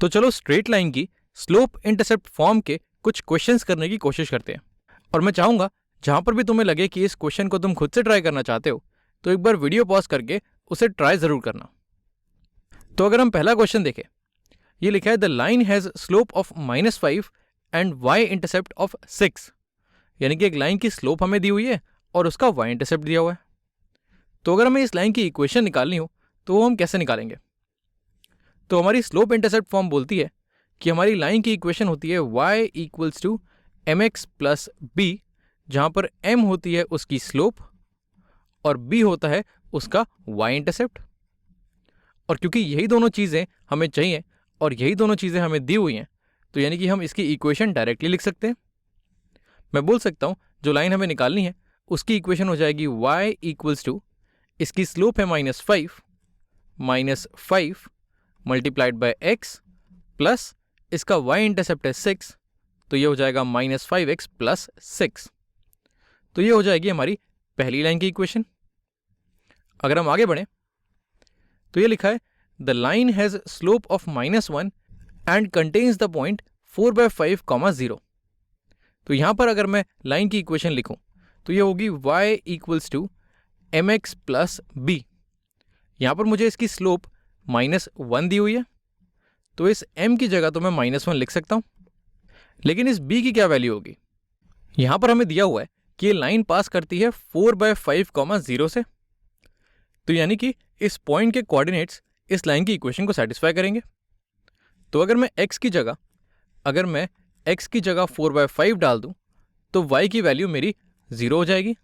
तो चलो straight line की स्लोप इंटरसेप्ट फॉर्म के कुछ क्वेश्चंस करने की कोशिश करते हैं। और मैं चाहूँगा जहाँ पर भी तुम्हें लगे कि इस क्वेश्चन को तुम खुद से ट्राई करना चाहते हो तो एक बार वीडियो पॉज करके उसे ट्राई ज़रूर करना। तो अगर हम पहला क्वेश्चन देखें, ये लिखा है the line has slope of -5 and y intercept of 6। यानी कि एक लाइन की स्लोप हमें दी हुई है और उसका वाई इंटरसेप्ट दिया हुआ है। तो अगर हमें इस लाइन की इक्वेशन निकालनी हो तो वो हम कैसे निकालेंगे? तो हमारी स्लोप इंटरसेप्ट फॉर्म बोलती है कि हमारी लाइन की इक्वेशन होती है y equals to mx plus b, जहाँ पर m होती है उसकी स्लोप और b होता है उसका y इंटरसेप्ट। और क्योंकि यही दोनों चीज़ें हमें चाहिए और यही दोनों चीज़ें हमें दी हुई हैं, तो यानी कि हम इसकी इक्वेशन डायरेक्टली लिख सकते हैं। मैं बोल सकता हूँ जो लाइन हमें निकालनी है उसकी इक्वेशन हो जाएगी y इक्वल्स टू, इसकी स्लोप है -5 मल्टीप्लाइड बाय x प्लस इसका y इंटरसेप्ट है 6, तो ये हो जाएगा -5x प्लस 6। तो ये हो जाएगी हमारी पहली लाइन की इक्वेशन। अगर हम आगे बढ़ें तो ये लिखा है the line has slope of -1 and contains the point 4/5, 0। तो यहाँ पर अगर मैं लाइन की इक्वेशन लिखूँ तो ये होगी y equals to mx plus b. यहाँ पर मुझे इसकी स्लोप -1 दी हुई है, तो इस m की जगह तो मैं -1 लिख सकता हूँ। लेकिन इस b की क्या वैल्यू होगी? यहाँ पर हमें दिया हुआ है कि ये लाइन पास करती है 4/5, 0 से। तो यानी कि इस पॉइंट के कोऑर्डिनेट्स इस लाइन की इक्वेशन को सेटिस्फाई करेंगे। तो अगर मैं x की जगह 4/5 डाल दूँ तो y की वैल्यू मेरी 0 हो जाएगी।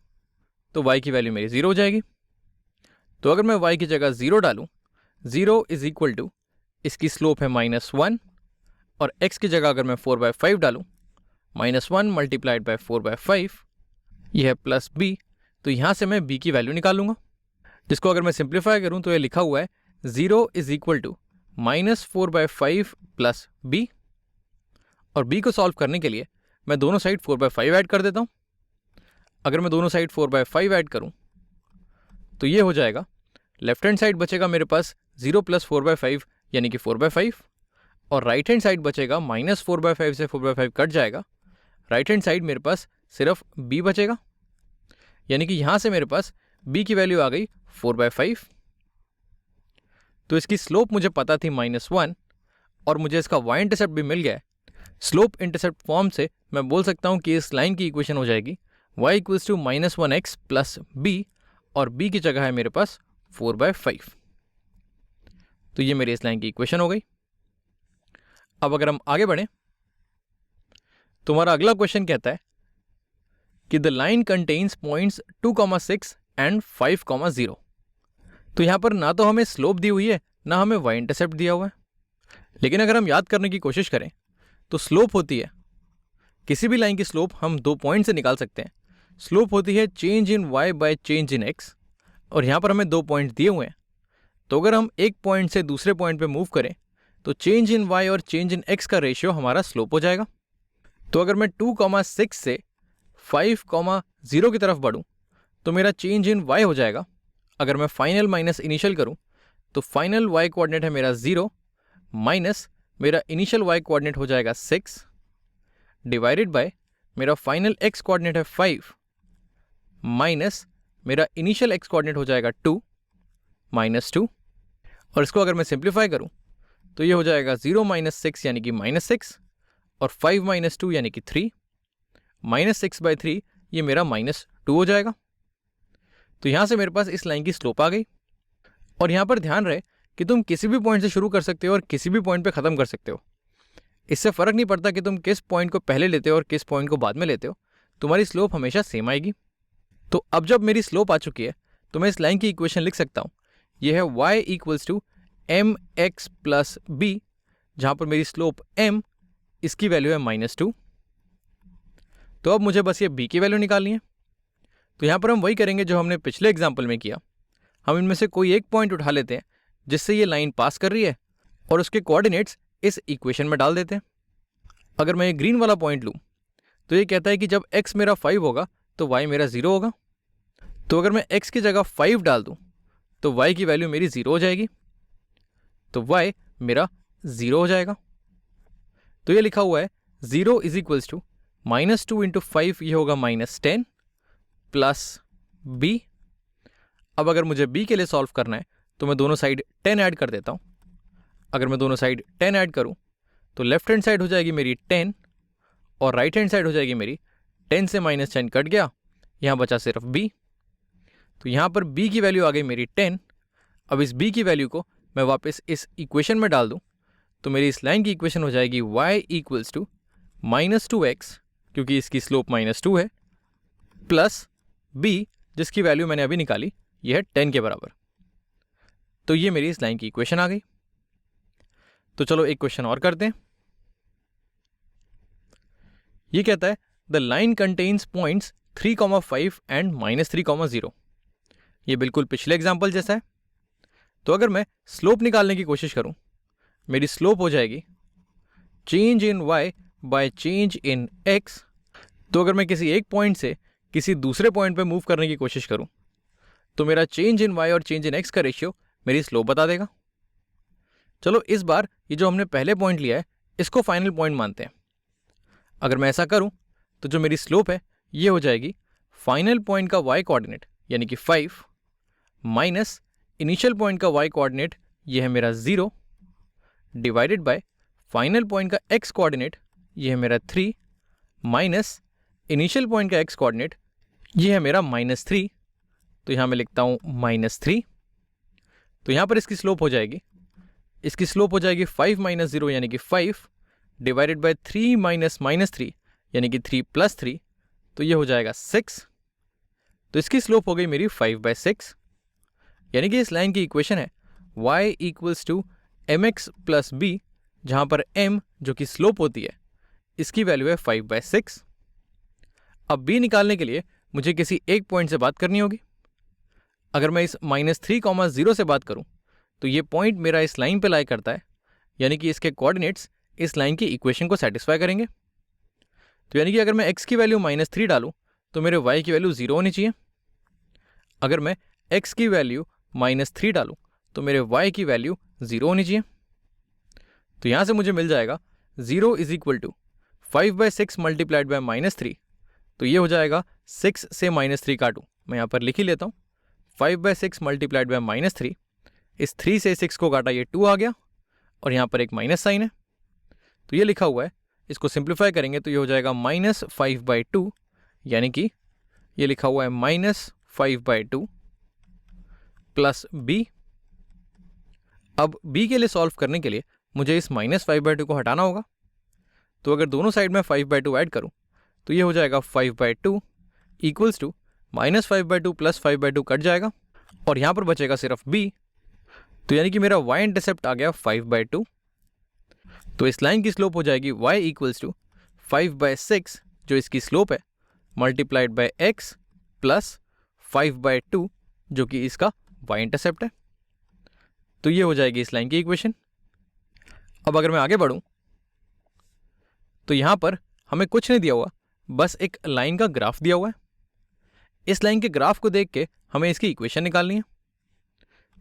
तो y की वैल्यू मेरी 0 हो जाएगी। तो अगर मैं y की जगह 0 डालूँ, 0 इज इक्वल टू, इसकी स्लोप है -1 और x की जगह अगर मैं 4/5 डालूँ, -1 मल्टीप्लाइड बाय 4/5, यह है प्लस b। तो यहाँ से मैं b की वैल्यू निकालूंगा, जिसको अगर मैं सिंप्लीफाई करूँ तो ये लिखा हुआ है 0 is equal to -4/5 plus b। और b को सॉल्व करने के लिए मैं दोनों साइड 4/5 ऐड कर देता हूँ। अगर मैं दोनों साइड 4/5 ऐड करूँ तो ये हो जाएगा, लेफ्ट हैंड साइड बचेगा मेरे पास 0 प्लस 4/5 यानी कि 4/5, और राइट हैंड साइड बचेगा -4/5 से 4/5 कट जाएगा। राइट हैंड साइड मेरे पास सिर्फ b बचेगा, यानी कि यहाँ से मेरे पास b की वैल्यू आ गई 4/5। तो इसकी स्लोप मुझे पता थी -1 और मुझे इसका y इंटरसेप्ट भी मिल गया है। स्लोप इंटरसेप्ट फॉर्म से मैं बोल सकता हूँ कि इस लाइन की इक्वेशन हो जाएगी y equals to -1x plus b, और b की जगह है मेरे पास 4/5। तो ये मेरी इस लाइन की इक्वेशन हो गई। अब अगर हम आगे बढ़ें तो हमारा अगला क्वेश्चन कहता है कि the line contains points 2,6 and 5,0। तो यहाँ पर ना तो हमें स्लोप दी हुई है ना हमें y इंटरसेप्ट दिया हुआ है। लेकिन अगर हम याद करने की कोशिश करें तो स्लोप होती है, किसी भी लाइन की स्लोप हम 2 पॉइंट से निकाल सकते हैं। स्लोप होती है change in y by change in x, और यहाँ पर हमें 2 पॉइंट दिए हुए हैं। तो अगर हम एक पॉइंट से दूसरे पॉइंट पे मूव करें तो चेंज इन y और चेंज इन x का रेशियो हमारा स्लोप हो जाएगा। तो अगर मैं 2,6 से 5,0 की तरफ बढ़ूँ तो मेरा चेंज इन y हो जाएगा। अगर मैं फाइनल माइनस इनिशियल करूँ तो फाइनल y कोऑर्डिनेट है मेरा 0 माइनस मेरा इनिशियल y कोऑर्डिनेट हो जाएगा 6 डिवाइडेड बाय मेरा फाइनल x कोऑर्डिनेट है 5 माइनस मेरा इनिशियल x कोऑर्डिनेट हो जाएगा 2 -2। और इसको अगर मैं सिंप्लीफाई करूं तो ये हो जाएगा 0 - 6 यानी कि -6 और 5 - 2 यानी कि 3, -6/3 ये मेरा -2 हो जाएगा। तो यहाँ से मेरे पास इस लाइन की स्लोप आ गई। और यहाँ पर ध्यान रहे कि तुम किसी भी पॉइंट से शुरू कर सकते हो और किसी भी पॉइंट पे ख़त्म कर सकते हो। इससे फ़र्क नहीं पड़ता कि तुम किस पॉइंट को पहले लेते हो और किस पॉइंट को बाद में लेते हो, तुम्हारी स्लोप हमेशा सेम आएगी। तो अब जब मेरी स्लोप आ चुकी है तो मैं इस लाइन की इक्वेशन लिख सकता हूँ। यह है y equals to mx plus b, जहाँ पर मेरी स्लोप m, इसकी वैल्यू है -2। तो अब मुझे बस ये b की वैल्यू निकालनी है। तो यहाँ पर हम वही करेंगे जो हमने पिछले एग्जाम्पल में किया। हम इनमें से कोई एक पॉइंट उठा लेते हैं जिससे ये लाइन पास कर रही है और उसके कोऑर्डिनेट्स इस इक्वेशन में डाल देते हैं। अगर मैं ये ग्रीन वाला पॉइंट लूँ तो ये कहता है कि जब x मेरा 5 होगा तो y मेरा 0 होगा। तो अगर मैं x की जगह 5 डाल दूँ तो y की वैल्यू मेरी 0 हो जाएगी। तो y मेरा 0 हो जाएगा। तो ये लिखा हुआ है 0 इज इक्वल्स टू -2 इंटू 5, ये होगा -10 प्लस b। अब अगर मुझे b के लिए सॉल्व करना है तो मैं दोनों साइड 10 ऐड कर देता हूँ। अगर मैं दोनों साइड 10 ऐड करूँ तो लेफ्ट हैंड साइड हो जाएगी मेरी 10 और राइट हैंड साइड हो जाएगी मेरी 10 से -10 कट गया, यहाँ बचा सिर्फ b। तो यहाँ पर b की वैल्यू आ गई मेरी 10। अब इस b की वैल्यू को मैं वापस इस इक्वेशन में डाल दूँ तो मेरी इस लाइन की इक्वेशन हो जाएगी y इक्वल्स टू -2x, क्योंकि इसकी स्लोप -2 है, प्लस b जिसकी वैल्यू मैंने अभी निकाली, ये है 10 के बराबर। तो ये मेरी इस लाइन की इक्वेशन आ गई। तो चलो एक क्वेश्चन और करते हैं। ये कहता है the line contains points 3,5 and -3,0। ये बिल्कुल पिछले एग्जाम्पल जैसा है। तो अगर मैं स्लोप निकालने की कोशिश करूं, मेरी स्लोप हो जाएगी change in y by change in x। तो अगर मैं किसी एक पॉइंट से किसी दूसरे पॉइंट पे मूव करने की कोशिश करूं तो मेरा चेंज इन y और चेंज इन x का रेशियो मेरी स्लोप बता देगा। चलो इस बार ये जो हमने पहले पॉइंट लिया है इसको फाइनल पॉइंट मानते हैं। अगर मैं ऐसा करूं तो जो मेरी स्लोप है ये हो जाएगी फाइनल पॉइंट का y कोऑर्डिनेट यानी कि 5 माइनस इनिशियल पॉइंट का y कोऑर्डिनेट ये है मेरा 0 डिवाइडेड बाय फाइनल पॉइंट का x कोऑर्डिनेट ये है मेरा 3 माइनस इनिशियल पॉइंट का x कोऑर्डिनेट ये है मेरा -3। तो यहाँ मैं लिखता हूँ -3। तो यहाँ पर इसकी स्लोप हो जाएगी 5 - 0 यानी कि 5 डिवाइडेड बाय 3 माइनस -3 यानी कि 3 + 3, तो ये हो जाएगा 6। तो इसकी स्लोप हो गई मेरी 5/6, यानी कि इस लाइन की इक्वेशन है y equals to mx plus b, जहाँ पर m जो कि स्लोप होती है इसकी वैल्यू है 5/6। अब b निकालने के लिए मुझे किसी एक पॉइंट से बात करनी होगी। अगर मैं इस -3,0 से बात करूं तो ये पॉइंट मेरा इस लाइन पे लाई करता है, यानी कि इसके कोऑर्डिनेट्स इस लाइन की इक्वेशन को सेटिस्फाई करेंगे। तो यानी कि अगर मैं x की वैल्यू -3 डालूं तो मेरे y की वैल्यू 0 होनी चाहिए। अगर मैं x की वैल्यू -3 डालूं तो मेरे y की वैल्यू 0 होनी चाहिए। तो यहाँ से मुझे मिल जाएगा 0 is equal to 5/6 multiplied by -3। तो ये हो जाएगा 6 से -3 काटूँ, मैं यहाँ पर लिख ही लेता हूँ 5/6 मल्टीप्लाइड बाय -3। इस 3 से 6 को काटा, ये 2 आ गया और यहाँ पर एक माइनस साइन है। तो ये लिखा हुआ है, इसको सिंप्लीफाई करेंगे तो ये हो जाएगा -5/2, यानी कि ये लिखा हुआ है -5/2 प्लस b। अब b के लिए सॉल्व करने के लिए मुझे इस -5/2 को हटाना होगा। तो अगर दोनों साइड में 5/2 ऐड करूं तो ये हो जाएगा 5/2 इक्वल्स टू -5/2 प्लस 5/2 कट जाएगा और यहाँ पर बचेगा सिर्फ b। तो यानी कि मेरा y इंटरसेप्ट आ गया 5/2। तो इस लाइन की स्लोप हो जाएगी y इक्वल्स टू 5/6 जो इसकी स्लोप है मल्टीप्लाइड बाय x प्लस 5/2 जो कि इसका y इंटरसेप्ट है। तो ये हो जाएगी इस लाइन की इक्वेशन। अब अगर मैं आगे बढ़ूं तो यहाँ पर हमें कुछ नहीं दिया हुआ, बस एक लाइन का ग्राफ दिया हुआ है। इस लाइन के ग्राफ को देख के हमें इसकी इक्वेशन निकालनी है।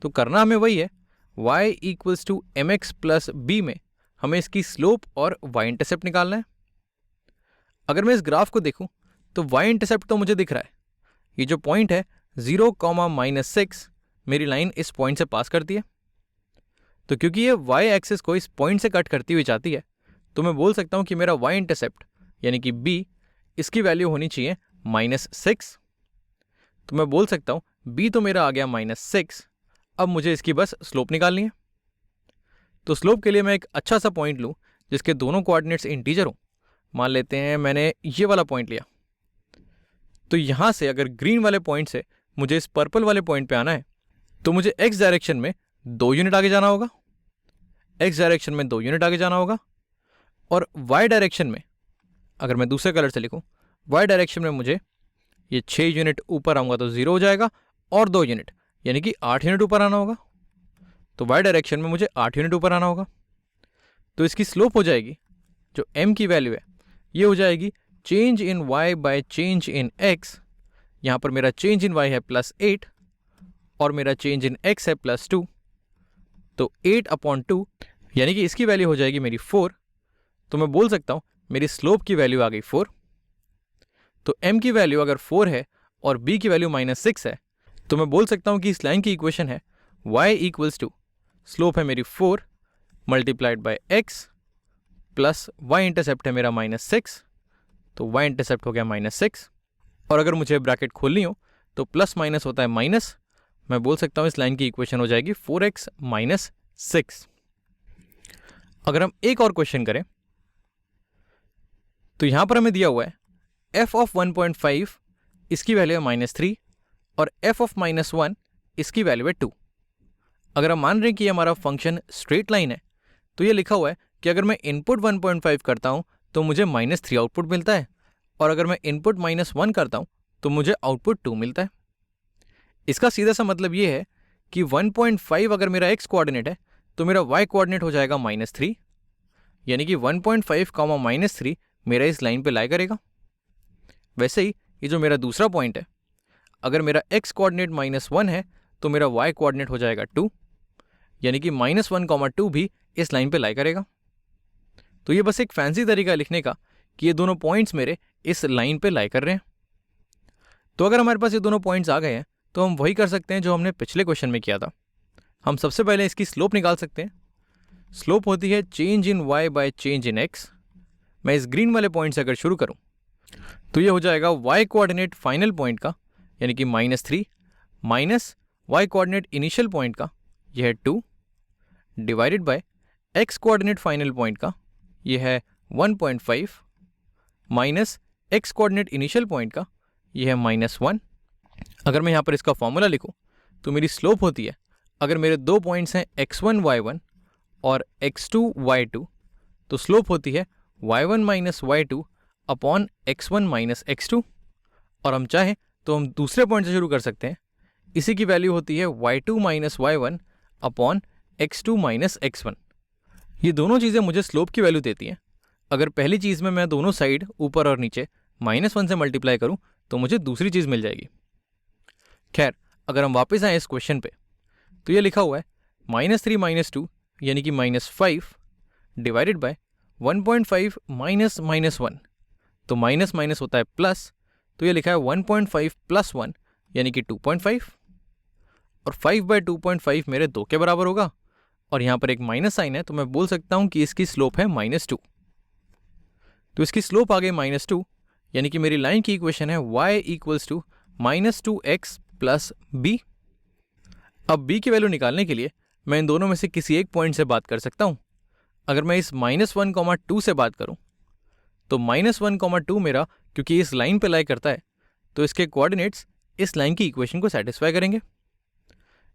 तो करना हमें वही है, y equals to mx plus b में हमें इसकी स्लोप और y इंटरसेप्ट निकालना है। अगर मैं इस ग्राफ को देखूं तो y इंटरसेप्ट तो मुझे दिख रहा है, ये जो पॉइंट है 0, -6 मेरी लाइन इस पॉइंट से पास करती है। तो क्योंकि ये y एक्सिस को इस पॉइंट से कट करती हुई जाती है तो मैं बोल सकता हूं कि मेरा y इंटरसेप्ट यानी कि b, इसकी वैल्यू होनी चाहिए -6। तो मैं बोल सकता हूं b तो मेरा आ गया -6। अब मुझे इसकी बस स्लोप निकालनी है। तो स्लोप के लिए मैं एक अच्छा सा पॉइंट लूँ जिसके दोनों कोऑर्डिनेट्स इंटीजर हों। मान लेते हैं मैंने ये वाला पॉइंट लिया। तो यहाँ से अगर ग्रीन वाले पॉइंट से मुझे इस पर्पल वाले पॉइंट पे आना है तो मुझे x डायरेक्शन में 2 यूनिट आगे जाना होगा, x डायरेक्शन में 2 यूनिट आगे जाना होगा, और y डायरेक्शन में अगर मैं दूसरे कलर से लिखूँ, y डायरेक्शन में मुझे ये 6 यूनिट ऊपर आऊँगा तो 0 हो जाएगा और 2 यूनिट यानी कि 8 यूनिट ऊपर आना होगा। तो y डायरेक्शन में मुझे 8 यूनिट ऊपर आना होगा। तो इसकी स्लोप हो जाएगी, जो m की वैल्यू है ये हो जाएगी change in y by change in x। यहाँ पर मेरा चेंज इन y है +8 और मेरा चेंज इन x है +2। तो 8/2 यानी कि इसकी वैल्यू हो जाएगी मेरी 4। तो मैं बोल सकता हूँ मेरी स्लोप की वैल्यू आ गई 4। तो m की वैल्यू अगर 4 है और b की वैल्यू -6 है, तो मैं बोल सकता हूँ कि इस लाइन की इक्वेशन है y इक्वल्स टू, स्लोप है मेरी 4 multiplied by x plus y intercept है मेरा -6, तो y इंटरसेप्ट हो गया -6। और अगर मुझे ब्रैकेट खोलनी हो तो प्लस माइनस होता है माइनस, मैं बोल सकता हूँ इस लाइन की इक्वेशन हो जाएगी 4x - 6। अगर हम एक और क्वेश्चन करें तो यहां पर हमें दिया हुआ है f ऑफ 1.5 इसकी वैल्यू है -3 और f ऑफ -1 इसकी वैल्यू है 2। अगर हम मान रहे हैं कि हमारा फंक्शन स्ट्रेट लाइन है, तो ये लिखा हुआ है कि अगर मैं इनपुट 1.5 करता हूं तो मुझे -3 आउटपुट मिलता है, और अगर मैं इनपुट -1 करता हूं तो मुझे आउटपुट 2 मिलता है। इसका सीधा सा मतलब ये है कि 1.5 अगर मेरा x कोऑर्डिनेट है तो मेरा y कोऑर्डिनेट हो जाएगा -3, यानी कि 1.5 -3 मेरा इस लाइन पे लाई करेगा। वैसे ही ये जो मेरा दूसरा पॉइंट है, अगर मेरा x कोऑर्डिनेट -1 है तो मेरा y कोऑर्डिनेट हो जाएगा 2, यानी कि -1, 2 भी इस लाइन पे लाई करेगा। तो ये बस एक फैंसी तरीका लिखने का कि ये दोनों पॉइंट्स मेरे इस लाइन पे लाई कर रहे हैं। तो अगर हमारे पास ये दोनों पॉइंट्स आ गए हैं तो हम वही कर सकते हैं जो हमने पिछले क्वेश्चन में किया था। हम सबसे पहले इसकी स्लोप निकाल सकते हैं। स्लोप होती है change in y by change in x। मैं इस ग्रीन वाले पॉइंट से अगर शुरू करूं तो ये हो जाएगा y कोऑर्डिनेट फाइनल पॉइंट का, यानी कि -3 minus y coordinate initial point का, यह है 2, divided by x coordinate final point का, यह है 1.5 minus x coordinate initial point का, यह है -1। अगर मैं यहाँ पर इसका फॉर्मूला लिखूँ तो मेरी स्लोप होती है, अगर मेरे दो पॉइंट्स हैं x1 y1 और x2 y2, तो स्लोप होती है y1 minus y2 upon x1 minus x2। और हम चाहें तो हम दूसरे पॉइंट से शुरू कर सकते हैं, इसी की वैल्यू होती है y2 minus y1 upon x2 minus x1। ये दोनों चीज़ें मुझे स्लोप की वैल्यू देती हैं। अगर पहली चीज़ में मैं दोनों साइड ऊपर और नीचे -1 से मल्टीप्लाई करूँ तो मुझे दूसरी चीज़ मिल जाएगी। खैर, अगर हम वापस आए इस क्वेश्चन पे तो ये लिखा हुआ है -3 - 2 यानी कि -5 डिवाइडेड बाय 1.5 माइनस -1, तो माइनस माइनस होता है प्लस, तो ये लिखा है 1.5 प्लस 1 यानी कि 2.5, और 5/2.5 मेरे 2 के बराबर होगा, और यहाँ पर एक माइनस साइन है तो मैं बोल सकता हूँ कि इसकी स्लोप है -2। तो इसकी स्लोप आ गई -2, यानी कि मेरी लाइन की इक्वेशन है y equals to -2x plus b। अब b की वैल्यू निकालने के लिए मैं इन दोनों में से किसी एक पॉइंट से बात कर सकता हूँ। अगर मैं इस -1, 2 से बात करूँ तो -1, 2 मेरा क्योंकि इस लाइन पे लाई करता है तो इसके कोऑर्डिनेट्स इस लाइन की इक्वेशन को सेटिस्फाई करेंगे।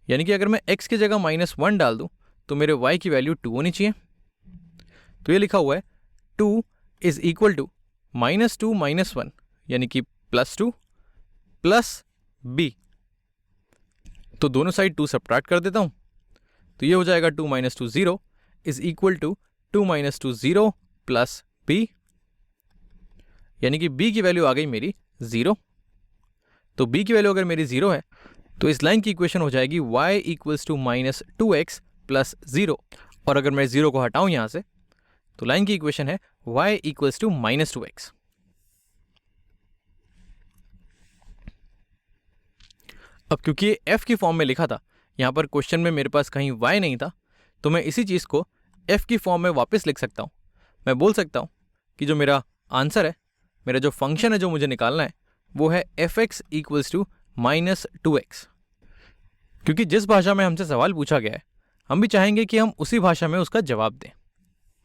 यानी कि अगर मैं x की जगह -1 डाल दूँ तो मेरे y की वैल्यू 2 होनी चाहिए। तो ये लिखा हुआ है 2 इज इक्वल टू -2 - 1 यानी कि +2 प्लस b। तो दोनों साइड 2 सब्ट्रैक्ट कर देता हूँ, तो ये हो जाएगा 2 - 2 0 is equal to 2 - 2 0 plus b, यानी कि b की वैल्यू आ गई मेरी 0। तो b की वैल्यू अगर मेरी 0 है तो इस लाइन की इक्वेशन हो जाएगी y equals to -2x plus 0, और अगर मैं 0 को हटाऊं यहाँ से तो लाइन की इक्वेशन है y इक्वल्स टू -2x। अब क्योंकि ये f की फॉर्म में लिखा था, यहाँ पर क्वेश्चन में मेरे पास कहीं y नहीं था, तो मैं इसी चीज़ को f की फॉर्म में वापस लिख सकता हूँ। मैं बोल सकता हूँ कि जो मेरा आंसर है, मेरा जो फंक्शन है जो मुझे निकालना है, वो है f(x) इक्वल्स टू -2x। क्योंकि जिस भाषा में हमसे सवाल पूछा गया है, हम भी चाहेंगे कि हम उसी भाषा में उसका जवाब दें।